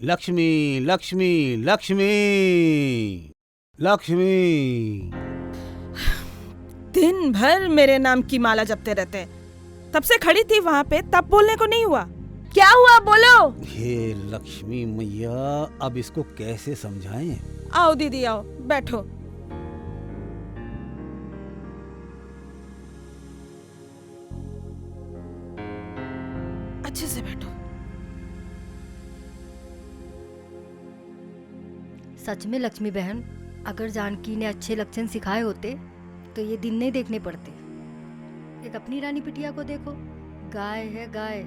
लक्ष्मी लक्ष्मी लक्ष्मी लक्ष्मी। दिन भर मेरे नाम की माला जपते रहते। तब से खड़ी थी वहाँ पे, तब बोलने को नहीं हुआ। क्या हुआ बोलो। हे लक्ष्मी मैया, अब इसको कैसे समझाएं? आओ दीदी आओ, बैठो। अच्छे से बैठो। सच में लक्ष्मी बहन, अगर जानकी ने अच्छे लक्षण सिखाए होते तो ये दिन नहीं देखने पड़ते। एक अपनी रानी बिटिया को देखो, गाय है गाय,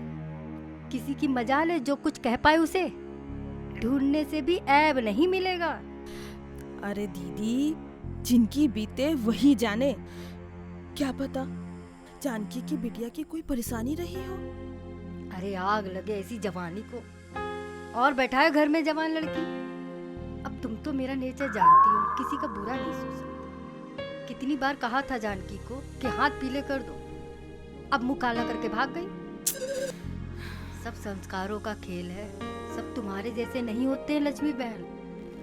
किसी की मजाल है जो कुछ कह पाए उसे ढूंढने से भी ऐब नहीं मिलेगा। अरे दीदी, जिनकी बीते वही जाने। क्या पता जानकी की बिटिया की कोई परेशानी रही हो। अरे आग लगे ऐसी जवानी को, और बैठा है घर में जवान लड़की। अब तुम तो मेरा नेचर जानती हो, किसी का बुरा नहीं सोच सकती। कितनी बार कहा था जानकी को कि हाथ पीले कर दो, अब मुंह काला करके भाग गई। सब संस्कारों का खेल है, सब तुम्हारे जैसे नहीं होते हैं लक्ष्मी बहन।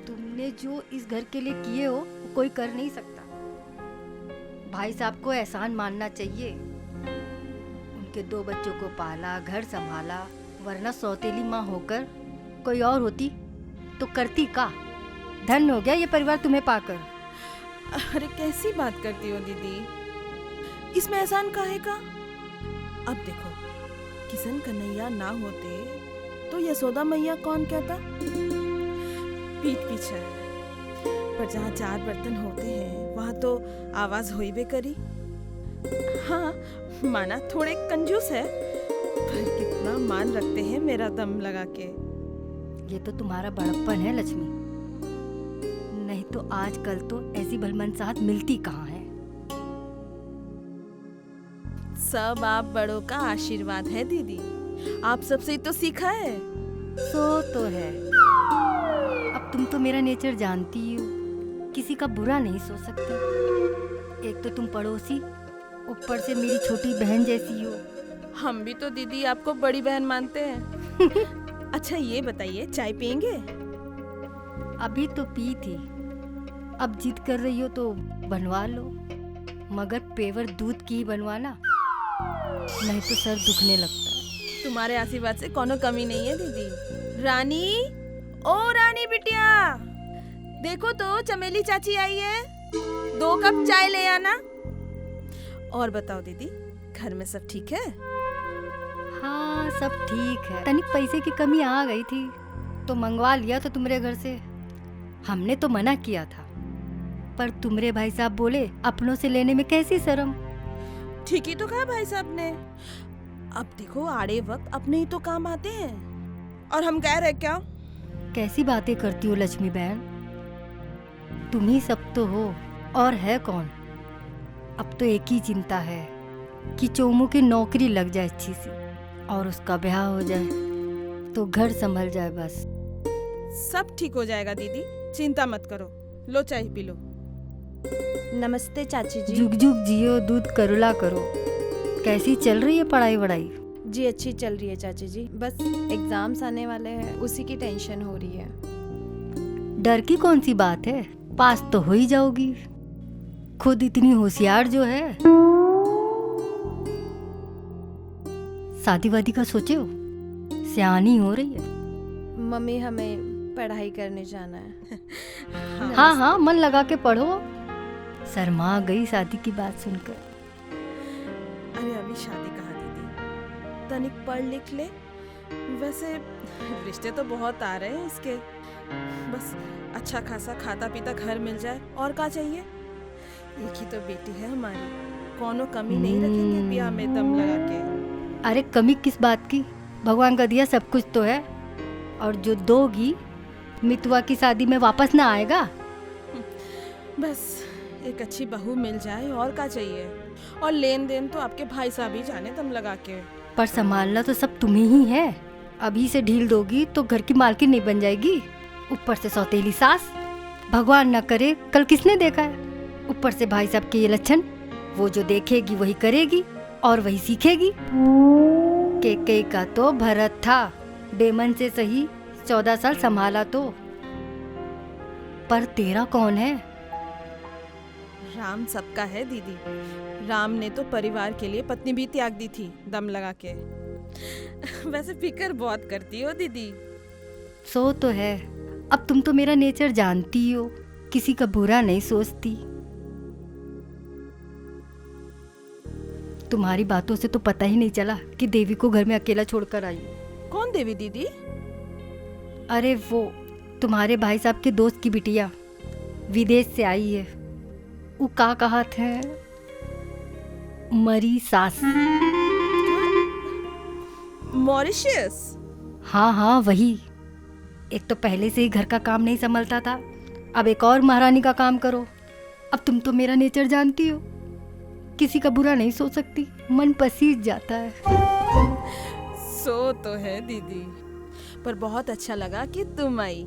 तुमने जो इस घर के लिए किए हो वो कोई कर नहीं सकता। भाई साहब को एहसान मानना चाहिए, उनके 2 बच्चों को पाला, घर संभाला, वरना सौतेली माँ होकर कोई और होती तो करती का। धन हो गया ये परिवार तुम्हें पाकर। अरे कैसी बात करती हो दीदी, इसमें एहसान काहे का। अब देखो, किशन कन्हैया ना होते तो यशोदा मैया कौन कहता। पीठ पीछे, पर जहाँ 4 बर्तन होते हैं वहाँ तो आवाज होई बे करी। हाँ माना थोड़े कंजूस है, पर कितना मान रखते हैं मेरा दम लगा के। ये तो तुम्हारा बड़प्पन है लक्ष्मी, नहीं तो आजकल तो ऐसी भलमनसाहत मिलती कहाँ है। सब आप बड़ों का आशीर्वाद है दीदी, आप सबसे तो सीखा है। सो तो है, अब तुम तो मेरा नेचर जानती हो, किसी का बुरा नहीं सोच सकती। एक तो तुम पड़ोसी, ऊपर से मेरी छोटी बहन जैसी हो। हम भी तो दीदी आपको बड़ी बहन मानते हैं। अच्छा ये बताइए, चाय पियेंगे? अभी तो पी थी, अब जिद कर रही हो तो बनवा लो, मगर पेवर दूध की ही बनवाना, नहीं तो सर दुखने लगता है। तुम्हारे आशीर्वाद से कोनो कमी नहीं है दीदी। रानी, ओ रानी बिटिया, देखो तो चमेली चाची आई है, 2 कप चाय ले आना। और बताओ दीदी, घर में सब ठीक है? हाँ सब ठीक है, तनिक पैसे की कमी आ गई थी तो मंगवा लिया था तुम्हारे घर से। हमने तो मना किया था, पर तुम्हारे भाई साहब बोले अपनों से लेने में कैसी शर्म। ठीक ही तो कहा भाई साहब ने। अब देखो, आड़े वक्त अपने ही तो काम आते हैं, और हम कह रहे क्या। कैसी बातें करती हो लक्ष्मी बहन, तुम ही सब तो हो, और है कौन। अब तो एक ही चिंता है कि चोमू की नौकरी लग जाए अच्छी सी, और उसका ब्याह हो जाए तो घर संभल जाए बस। सब ठीक हो जाएगा दीदी, चिंता मत करो। लो चाय पी लो। नमस्ते चाची जी। जुग जुग जियो, दूध करुला करो। कैसी चल रही है पढ़ाई वढ़ाई? जी अच्छी चल रही है चाची जी, बस एग्जाम्स आने वाले हैं, उसी की टेंशन हो रही है। डर की कौन सी बात है, पास तो हो ही जाओगी, खुद इतनी होशियार जो है। शादी वादी का सोचे हो, सियानी हो रही है। मम्मी हमें पढ़ाई करने जाना है। हाँ हाँ मन लगा के पढ़ो। शर्मा गई शादी की बात सुनकर। अरे अभी शादी कहाँ दीदी, तनिक पढ़ लिख ले। वैसे रिश्ते तो बहुत आ रहे हैं इसके, बस अच्छा खासा खाता पीता घर मिल जाए, और क्या चाहिए। एक ही तो बेटी है हमारी, कोनो कमी नहीं रखेंगे ब्याह में दम लगा के। अरे कमी किस बात की, भगवान का दिया सब कुछ तो है, और जो दोगी मितवा की शादी में वापस ना आएगा। बस एक अच्छी बहू मिल जाए, और क्या चाहिए। और लेन देन तो आपके भाई साहब ही जाने दम लगा के। पर संभालना तो सब तुम्ही ही है, अभी से ढील दोगी तो घर की मालकिन नहीं बन जाएगी। ऊपर से सौतेली सास, भगवान न करे कल किसने देखा है। ऊपर से भाई साहब के ये लक्षण, वो जो देखेगी वही करेगी और वही सीखेगी। के का तो भरत था, डेमन से सही 14 साल संभाला तो, पर तेरा कौन है? राम सबका है दीदी। राम ने तो परिवार के लिए पत्नी भी त्याग दी थी दम लगा के। वैसे फिक्र बहुत करती हो दीदी। सो तो है। अब तुम तो मेरा नेचर जानती हो, किसी का बुरा नहीं सोचती। तुम्हारी बातों से तो पता ही नहीं चला कि देवी को घर में अकेला छोड़कर आई। कौन देवी दीदी? अरे वो तुम्हारे भाई साहब के दोस्त की बिटिया, विदेश से आई है। वो का कहा थे, मरी सास। मॉरिशस? हाँ हाँ वही। एक तो पहले से ही घर का काम नहीं संभलता था, अब एक और महारानी का काम करो। अब तुम तो मेरा नेचर जानती हो, किसी का बुरा नहीं सोच सकती, मन पसीज जाता है। सो तो है दीदी, पर बहुत अच्छा लगा कि तुम आई।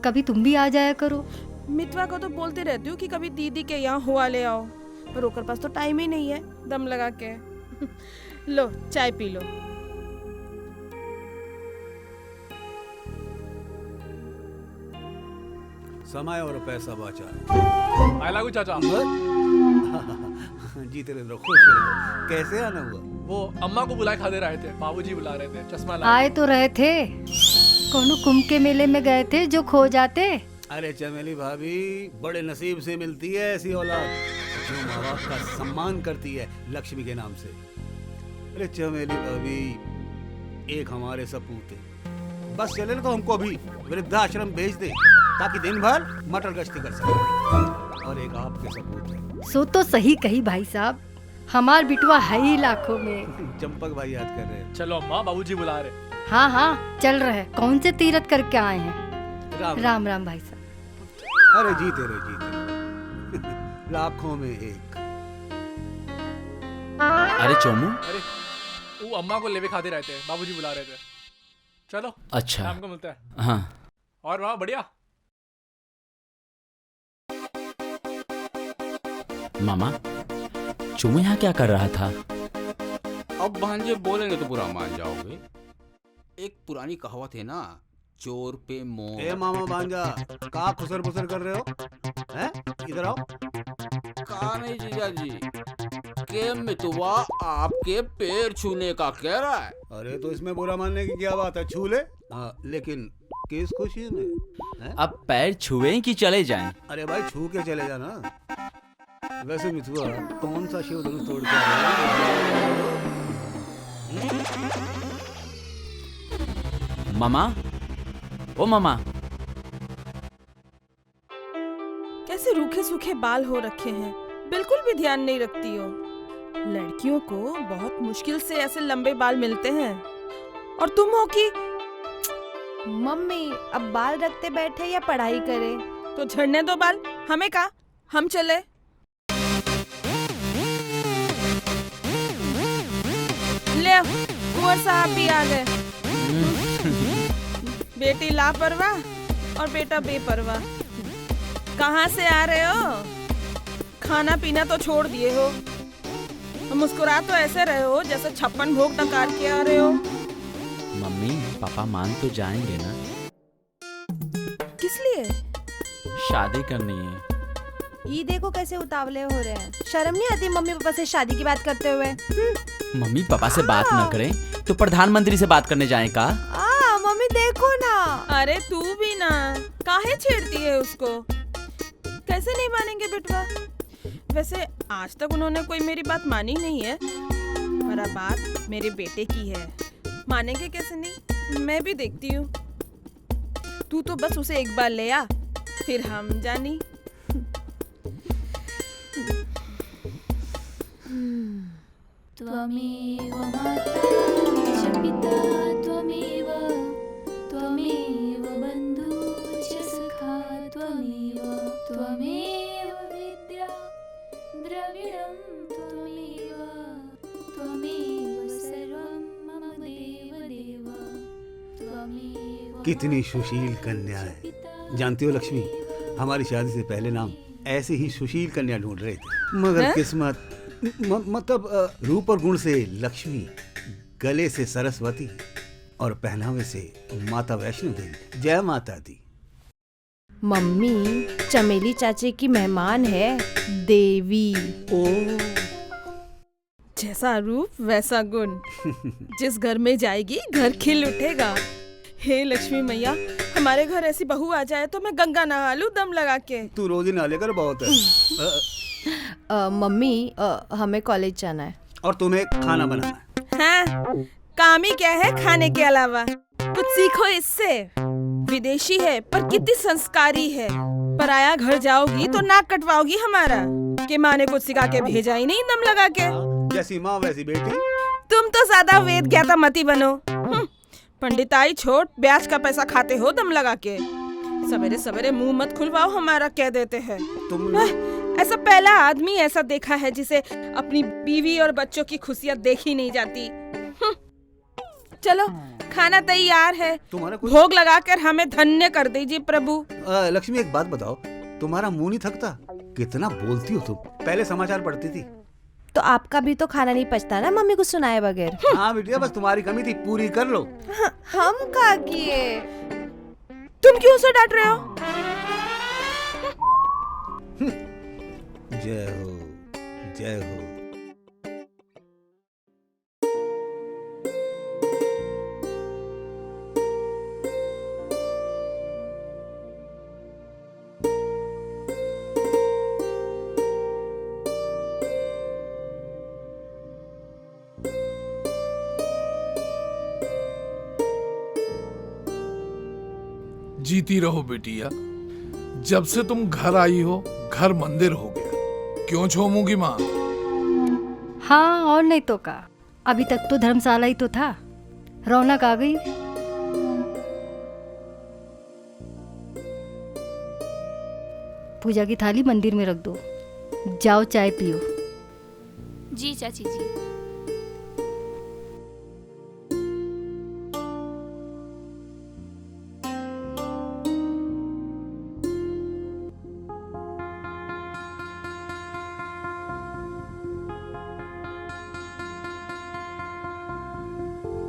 कभी तुम भी आ जाया करो। मितवा को तो बोलते रहती हूँ कि कभी दीदी के यहाँ हुआ ले आओ, पर ओकर पास तो टाइम ही नहीं है दम लगा के। लो चाय पी लो। समय और पैसा बचा आए लागू चाचा। जी तेरे रहो, खुश रहो। कैसे आना हुआ? वो अम्मा को बुलाए खाते रहे थे, बाबूजी बुला रहे थे, चश्मा लाए। आए तो रहे थे, कोनो कुंभ के मेले में गए थे जो खो जाते। अरे चमेली भाभी, बड़े नसीब से मिलती है ऐसी औलाद जो माँ बाप का सम्मान करती है लक्ष्मी के नाम से। अरे चमेली भाभी, एक हमारे सपूत है, बस चले ना तो हमको अभी वृद्धाश्रम भेज दे ताकि दिन भर मटर गश्ती कर सके। और एक आपके सपूत है। सो तो सही कही भाई साहब, हमार बिटवा है ही लाखों में। चंपक भाई याद कर रहे हैं। चलो अम्मा, बाबूजी बुला रहे। हाँ हाँ चल रहे। कौन से तीरथ करके आए हैं? राम राम भाई साहब। अरे जीते रहे लाखों में एक। अरे चोमू, अरे वो अम्मा को लेवे खाते रहते, बाबूजी बुला रहे थे। चलो अच्छा। शाम को मिलते हैं। हाँ और वहाँ बढ़िया। मामा, चोमू यहाँ क्या कर रहा था? अब भांजे बोलेंगे तो बुरा मान जाओगे। एक पुरानी कहावत है ना, चोर पे मोह। ए मामा भांजा, का खुसर पुसर कर रहे हो? हैं? इधर आओ। कहा नहीं जीजा जी, के मितवा आपके पैर छूने का कह रहा है। अरे तो इसमें बुरा मानने की क्या बात है, छू ले। हाँ, लेकिन किस खुशी में है? अब पैर छुए कि चले जाएं? अरे भाई छू के चले जाना। वैसे मिथुआ, कौन सा शिव धनुष तोड़ के आया? मामा, ओ मामा। कैसे रूखे सूखे बाल हो रखे हैं, बिल्कुल भी ध्यान नहीं रखती हो। लड़कियों को बहुत मुश्किल से ऐसे लंबे बाल मिलते हैं, और तुम हो कि मम्मी अब बाल रखते बैठे या पढ़ाई करे? तो झड़ने दो बाल, हमें का, हम चले। ले कुंवर साहब भी आ गए। बेटी लापरवाह और बेटा बेपरवाह। कहाँ से आ रहे हो? खाना पीना तो छोड़ दिए हो, मुस्कुरा तो ऐसे रहे हो जैसे 56 भोग टकार के आ रहे हो। मम्मी पापा मान तो जाएंगे ना? किस लिए? शादी करनी है। ये देखो कैसे उतावले हो रहे हैं। शर्म नहीं आती मम्मी पापा से शादी की बात करते हुए? मम्मी पापा से बात न करें तो प्रधानमंत्री से बात करने जाएं का? मम्मी देखो ना। अरे तू भी ना, काहे छेड़ती है उसको? कैसे नहीं मानेंगे बेटवा? वैसे आज तक उन्होंने कोई मेरी बात मानी नहीं है, पर अब बात मेरे बेटे की है, मानेंगे कैसे नहीं? मैं भी देखती हूँ। तू तो बस उसे एक बार ले आ, फिर हम जानी। त्वमेव माता च पिता त्वमेव त्वमेव बन्धु च सखा त्वमेव त्वमेव विद्या द्रविणं त्वमेव त्वमेव सर्वं मम देवदेव त्वमेव। कितनी सुशील कन्या है। जानती हो लक्ष्मी, हमारी शादी से पहले नाम ऐसे ही सुशील कन्या ढूंढ रहे थे, मगर किस्मत मतलब रूप और गुण से लक्ष्मी, गले से सरस्वती, और पहनावे से माता वैष्णो देवी। जय माता दी। मम्मी, चमेली चाची की मेहमान है देवी। ओ जैसा रूप वैसा गुण, जिस घर में जाएगी घर खिल उठेगा। हे लक्ष्मी मैया, हमारे घर ऐसी बहू आ जाए तो मैं गंगा नहा लूं दम लगा के। तू रोज ही नहा लेकर बहुत है। मम्मी, हमें कॉलेज जाना है। और तुम्हें खाना बनाना है। हाँ, काम ही क्या है खाने के अलावा? कुछ सीखो इससे। विदेशी है पर कितनी संस्कारी है। पराया घर जाओगी तो नाक कटवाओगी हमारा, कि माँ ने कुछ सिखा के भेजा ही नहीं दम लगा के। जैसी माँ वैसी बेटी। तुम तो ज्यादा वेद ज्ञाता मती बनो। पंडिताई छोड़, ब्याज का पैसा खाते हो दम लगा के। सवेरे सवेरे मुंह मत खुलवाओ हमारा, कह देते हैं। तुम ऐसा पहला आदमी ऐसा देखा है जिसे अपनी बीवी और बच्चों की खुशियाँ देखी नहीं जाती। चलो, खाना तैयार है, तुम्हारा कुछ भोग लगाकर हमें धन्य कर दीजिए प्रभु। लक्ष्मी, एक बात बताओ, तुम्हारा मुंह नहीं थकता? कितना बोलती हो तुम। पहले समाचार पढ़ती थी। तो आपका भी तो खाना नहीं पचता ना मम्मी को सुनाए बगैर। हाँ बिटिया, बस तुम्हारी कमी थी, पूरी कर लो। हम का किए? तुम क्यों उसे डांट रहे हो? जय हो, जय हो। जीती रहो बेटिया। जब से तुम घर आई हो, घर मंदिर हो गया। क्यों छोमूंगी माँ? हाँ, और नहीं तो का। अभी तक तो धर्मशाला ही तो था, रौनक आ गई। पूजा की थाली मंदिर में रख दो, जाओ चाय पियो। जी चाची जी।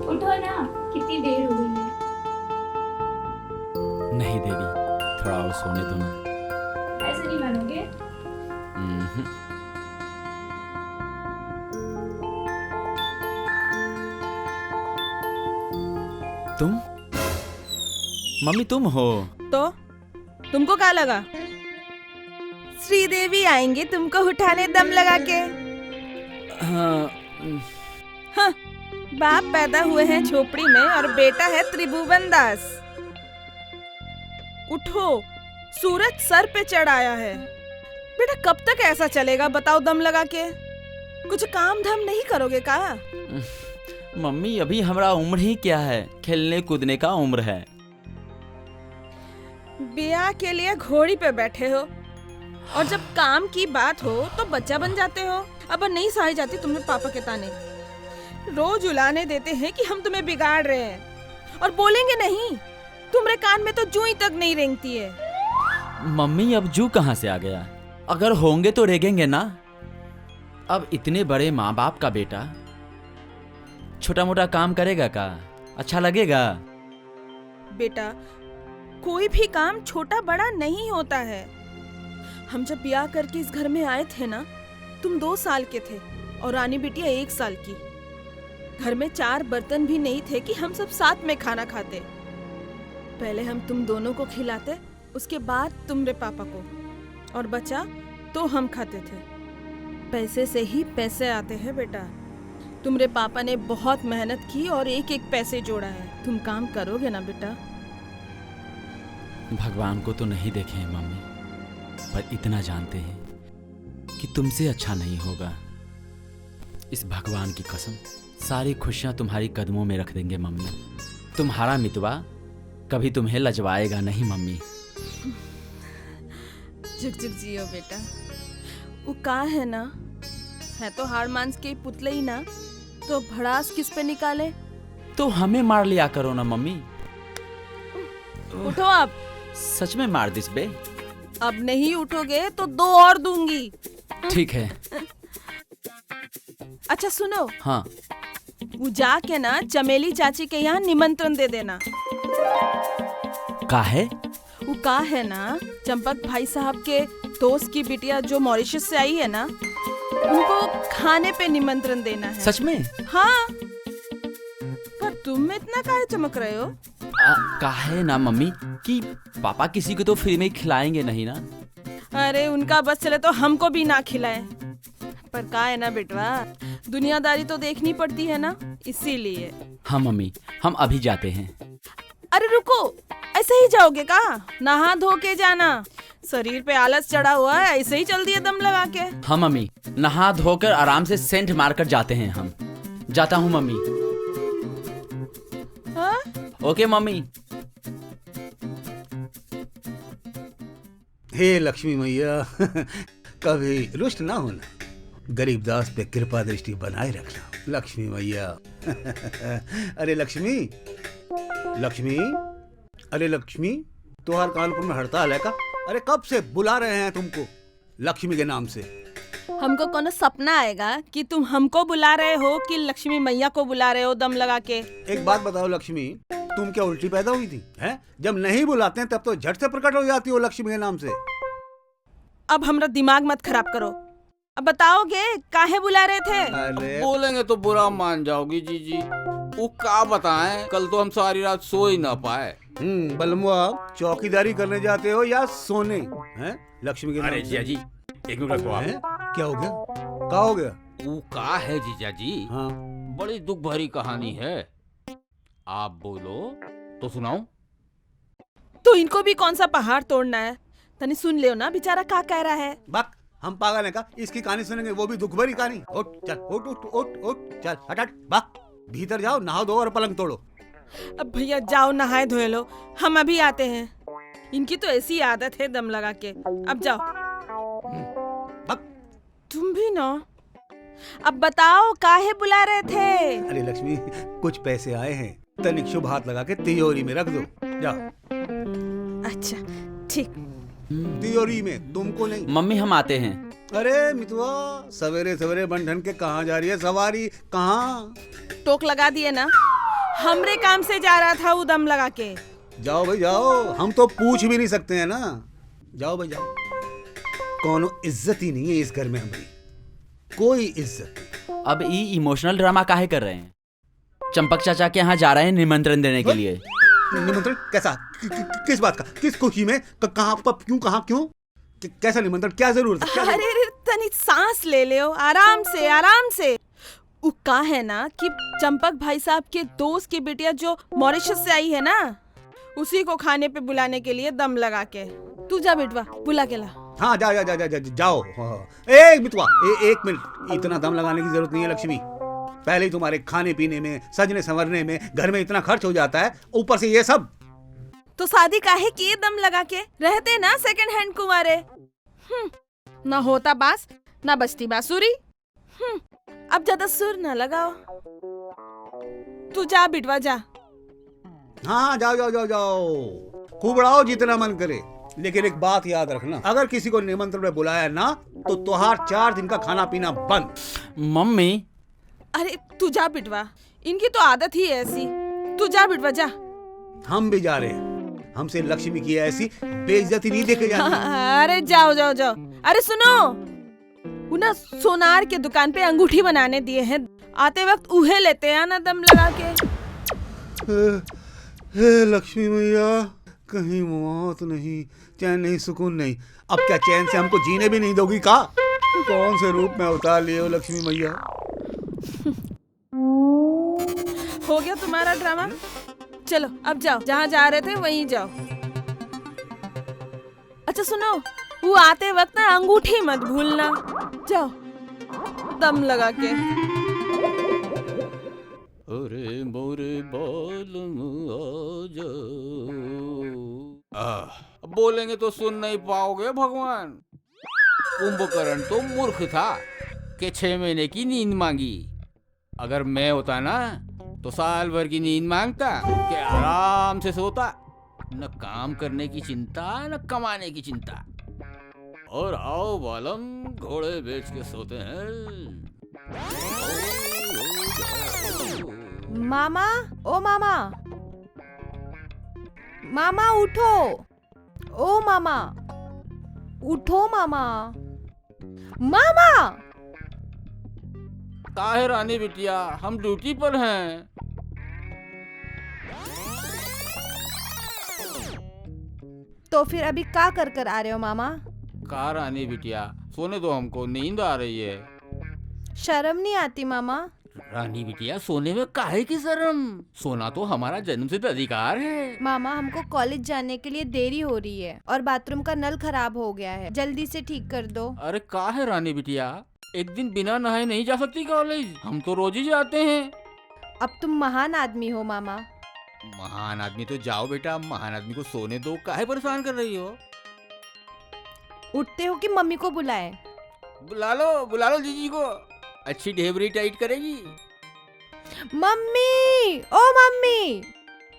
उठो ना, कितनी देर हो गई है। नहीं देवी, थोड़ा और सोने दो ना। ऐसे नहीं मानोगे? तुम मम्मी तुम हो? तो तुमको क्या लगा श्रीदेवी आएंगी तुमको उठाने दम लगा के? हाँ, हाँ, बाप पैदा हुए हैं झोपड़ी में और बेटा है त्रिभुवन दास। उठो, सूरज सर पे चढ़ आया है। बेटा कब तक ऐसा चलेगा बताओ दम लगा के? कुछ काम धाम नहीं करोगे का? मम्मी अभी हमारा उम्र ही क्या है, खेलने कूदने का उम्र है। ब्याह के लिए घोड़ी पे बैठे हो और जब काम की बात हो तो बच्चा बन जाते हो। अब नहीं सहाय जाती तुम्हें पापा के ताने। रोज उलाने देते हैं कि हम तुम्हें बिगाड़ रहे हैं और बोलेंगे नहीं। तुम्हारे कान में तो जूई तक नहीं रेंगती है। मम्मी अब जू कहाँ से आ गया? अगर होंगे तो रेंगेंगे ना। अब इतने बड़े माँ बाप का बेटा छोटा मोटा काम करेगा का? अच्छा लगेगा? बेटा कोई भी काम छोटा बड़ा नहीं होता है। हम जब ब्याह करके इस घर में आए थे ना, तुम 2 साल के थे और रानी बिटिया 1 साल की। घर में 4 बर्तन भी नहीं थे कि हम सब साथ में खाना खाते। पहले हम तुम दोनों को खिलाते, उसके बाद तुम्हारे पापा को, और बचा तो हम खाते थे। पैसे से ही पैसे आते हैं बेटा। तुम्हारे पापा ने बहुत मेहनत की और एक एक पैसे जोड़ा है। तुम काम करोगे ना बेटा? भगवान को तो नहीं देखे हैं मम्मी, पर इतना जानते हैं कि तुमसे अच्छा नहीं होगा। इस भगवान की कसम, सारी खुशियां तुम्हारी कदमों में रख देंगे मम्मी। तुम्हारा मितवा कभी तुम्हें लजवाएगा नहीं मम्मी। जुग जुग जियो बेटा। वो का है ना, है तो हाड़ मांस के पुतले ही ना, तो भड़ास किस पे निकाले? तो हमें मार लिया करो ना मम्मी। उठो अब। सच में मार दिस बे? अब नहीं उठोगे तो 2 और दूंगी। ठीक है। अच्छा सुनो, हाँ। वो जाके ना चमेली चाची के यहाँ निमंत्रण दे देना। का है? वो का है ना, चंपक भाई साहब के दोस्त की बिटिया जो मॉरिशस से आई है ना, उनको खाने पे निमंत्रण देना है। सच में? हाँ। पर तुम इतना काहे चमक रहे हो? का है ना मम्मी कि पापा किसी को तो फ्री में खिलाएंगे नहीं ना। अरे उनका बस चले तो हमको भी ना खिलाए। पर का है ना बेटवा, दुनियादारी तो देखनी पड़ती है ना, इसीलिए। हाँ मम्मी, हम अभी जाते हैं। अरे रुको, ऐसे ही जाओगे का? नहा धो के जाना, शरीर पे आलस चढ़ा हुआ है, ऐसे ही चल दिए दम लगा के। हाँ मम्मी, नहा धोकर आराम से सेंट मारकर जाते हैं हम। जाता हूँ मम्मी। हाँ? Okay mummy. हे लक्ष्मी मैया, कभी रुष्ट ना होना, गरीब दास पे कृपा दृष्टि बनाए रखना लक्ष्मी मैया। अरे लक्ष्मी, लक्ष्मी, अरे लक्ष्मी, तुम्हारे कानपुर में हड़ताल है का? अरे कब से बुला रहे हैं तुमको लक्ष्मी के नाम से। हमको कौन सपना आएगा कि तुम हमको बुला रहे हो कि लक्ष्मी मैया को बुला रहे हो दम लगा के? एक बात बताओ लक्ष्मी, तुम क्या उल्टी पैदा हुई थी? हैं? जब नहीं बुलाते हैं तब तो झट से प्रकट हो जाती हो लक्ष्मी के नाम से। अब हमरा दिमाग मत खराब करो। अब बताओगे काहे बुला रहे थे? अरे बोलेंगे तो बुरा मान जाओगी जीजी। वो का बताएं, कल तो हम सारी रात सो ही ना पाए। बलमुआ, चौकीदारी करने जाते हो या सोने? हैं? लक्ष्मी के नाम अरे से। जीजा जी, एक मिनट रखो हैं? आप। क्या हो गया? क्या हो गया? वो का है जीजा जी? हाँ, बड़ी दुख भरी कहानी है। आप बोलो तो सुनाऊं? तो इनको भी कौन सा पहाड़ तोड़ना है? तनी सुन लियो ना, बेचारा का कह रहा है। बक, हम पागल है का? इसकी कहानी सुनेंगे, वो भी दुख भरी कहानी। उठ चल, उठ उठ उठ उठ चल, हट हट, बक, भीतर जाओ, नहाओ धो और पलंग तोड़ो। अब भैया जाओ नहाए धोए लो, हम अभी आते हैं। इनकी तो ऐसी आदत है दम लगा के। अब जाओ। बक। तुम भी ना। अब बताओ काहे बुला रहे थे? अरे लक्ष्मी, कुछ पैसे आए हैं, तनिक शुभ हाथ लगा के तिजोरी में रख दो। जाओ। अच्छा ठीक। तिजोरी में, तुमको नहीं। मम्मी हम आते हैं। अरे मितवा, सवेरे सवेरे बंधन के कहाँ जा रही है सवारी? कहाँ? टोक लगा दिए ना, हमरे काम से जा रहा था वो दम लगा के। जाओ भाई जाओ, हम तो पूछ भी नहीं सकते हैं ना। जाओ भाई जाओ। कोनो इज्जत ही नहीं है इस घर में हमारी, कोई इज्जत। अब ये इमोशनल ड्रामा काहे कर रहे हैं? चंपक चाचा के यहाँ जा रहे हैं निमंत्रण देने के लिए। निमंत्रण कैसा? किस बात का? किस खुशी में? कहाँ, कब, क्यों, कहाँ, क्यों? कैसा निमंत्रण? क्या जरूरत है? अरे अरे तनी सांस ले ले, आराम से आराम से। वो का है ना कि चंपक भाई साहब के दोस्त की बिटिया जो मॉरिशस से आई है ना, उसी को खाने पे बुलाने के लिए दम लगा के। तू जा बेटवा, बुला के ला। हाँ जा जा जा जा, जा जाओ। एक मितवा, एक मिनट, इतना दम लगाने की जरूरत नहीं है लक्ष्मी। पहले ही तुम्हारे खाने पीने में, सजने संवरने में घर में इतना खर्च हो जाता है, ऊपर से ये सब। तो शादी काहे किए दम लगा के? रहते ना सेकंड हैंड कुंवारे। ना होता बास, ना बजती बांसुरी। अब ज्यादा सुर ना लगाओ। तू जा बिटवा जा। हाँ जाओ जाओ जाओ जाओ, खूब उड़ाओ जितना मन करे। लेकिन एक बात याद रखना, अगर किसी को निमंत्रण में बुलाया ना तो तुहार 4 दिन का खाना पीना बंद। मम्मी। अरे तू जा बिटवा, इनकी तो आदत ही ऐसी। तू जा बिटवा जा। हम भी जा रहे हैं, हमसे लक्ष्मी की ऐसी बेइज्जती नहीं देखे जाती। अरे जाओ जाओ जाओ। अरे सुनो, उन्हें सोनार के दुकान पे अंगूठी बनाने दिए हैं, आते वक्त उहे लेते हैं ना दम लगा के। हे लक्ष्मी मैया, कहीं मौत नहीं, चैन नहीं, सुकून नहीं। अब क्या चैन से हमको जीने भी नहीं दोगी का? कौन से रूप में उतार लिए हो लक्ष्मी मैया? हो गया तुम्हारा ड्रामा। चलो अब जाओ, जहाँ जा रहे थे वहीं जाओ। अच्छा सुनो, वो आते वक्त ना अंगूठी मत भूलना। जाओ दम लगा के। अरे मोरे बालम आजा। अब बोलेंगे तो सुन नहीं पाओगे भगवान। कुंभकर्ण तो मूर्ख था कि 6 महीने की नींद मांगी। अगर मैं होता ना तो साल भर की नींद मांगता कि आराम से सोता, न काम करने की चिंता न कमाने की चिंता। और आओ बालम, घोड़े बेच के सोते हैं। मामा, ओ मामा, मामा उठो, ओ मामा, उठो मामा, मामा। का है रानी बिटिया, हम ड्यूटी पर हैं। तो फिर अभी का कर कर आ रहे हो मामा? का रानी बिटिया, सोने दो हमको, नींद आ रही है। शर्म नहीं आती मामा? रानी बिटिया, सोने में काहे की शर्म, सोना तो हमारा जन्मसिद्ध अधिकार है। मामा हमको कॉलेज जाने के लिए देरी हो रही है और बाथरूम का नल खराब हो गया है, जल्दी से ठीक कर दो। अरे का है रानी बिटिया, एक दिन बिना नहाए नहीं जा सकती कॉलेज, हम तो रोज ही जाते हैं। अब तुम महान आदमी हो मामा। महान आदमी तो जाओ बेटा, महान आदमी को सोने दो, काहे परेशान कर रही हो। उठते हो कि मम्मी को बुलाए? बुला लो जीजी को, अच्छी ढेबरी टाइट करेगी। मम्मी, ओ मम्मी,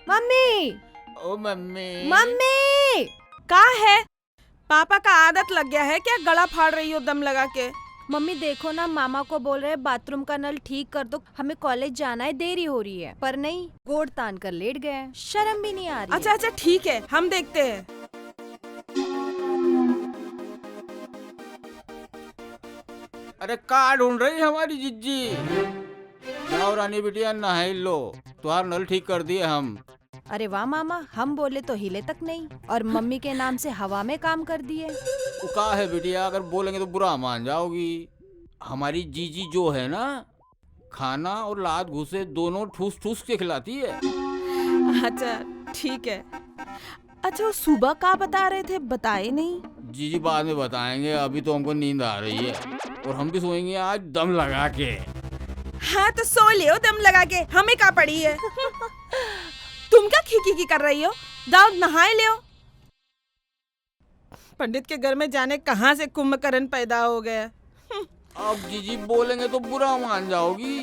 मम्मी, ओ मम्मी, मम्मी। का है? पापा का आदत लग गया है क्या गला फाड़ रही हो दम लगा के? मम्मी देखो ना, मामा को बोल रहे हैं बाथरूम का नल ठीक कर दो, हमें कॉलेज जाना है, देरी हो रही है। पर नहीं, गोड़ तान कर लेट गए, शर्म भी नहीं आ रही। अच्छा अच्छा ठीक है, हम देखते हैं। अरे का ढूंढ रही हमारी जिज्जी। जाओ रानी बिटिया नहा लो, तुम्हारा नल ठीक कर दिए हम। अरे वाह मामा, हम बोले तो हिले तक नहीं और मम्मी के नाम से हवा में काम कर दिए। वो का है बिटिया, अगर बोलेंगे तो बुरा मान जाओगी। हमारी जीजी जो है ना, खाना और लात घुसे दोनों ठूस ठूस के खिलाती है। अच्छा ठीक है। अच्छा वो सुबह का बता रहे थे, बताए नहीं? जीजी बाद में बताएंगे, अभी तो हमको नींद आ रही है और हम भी सोएंगे आज दम लगा के। हाँ तो सो लियो दम लगा के, हमें का पड़ी है। तुम क्या खिकी कर रही हो? जाओ नहाए लियो। पंडित के घर में जाने कहाँ से कुंभकर्ण पैदा हो गया। अब जीजी बोलेंगे तो बुरा मान जाओगी,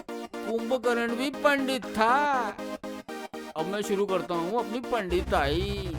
कुंभकर्ण भी पंडित था। अब मैं शुरू करता हूँ अपनी पंडिताई।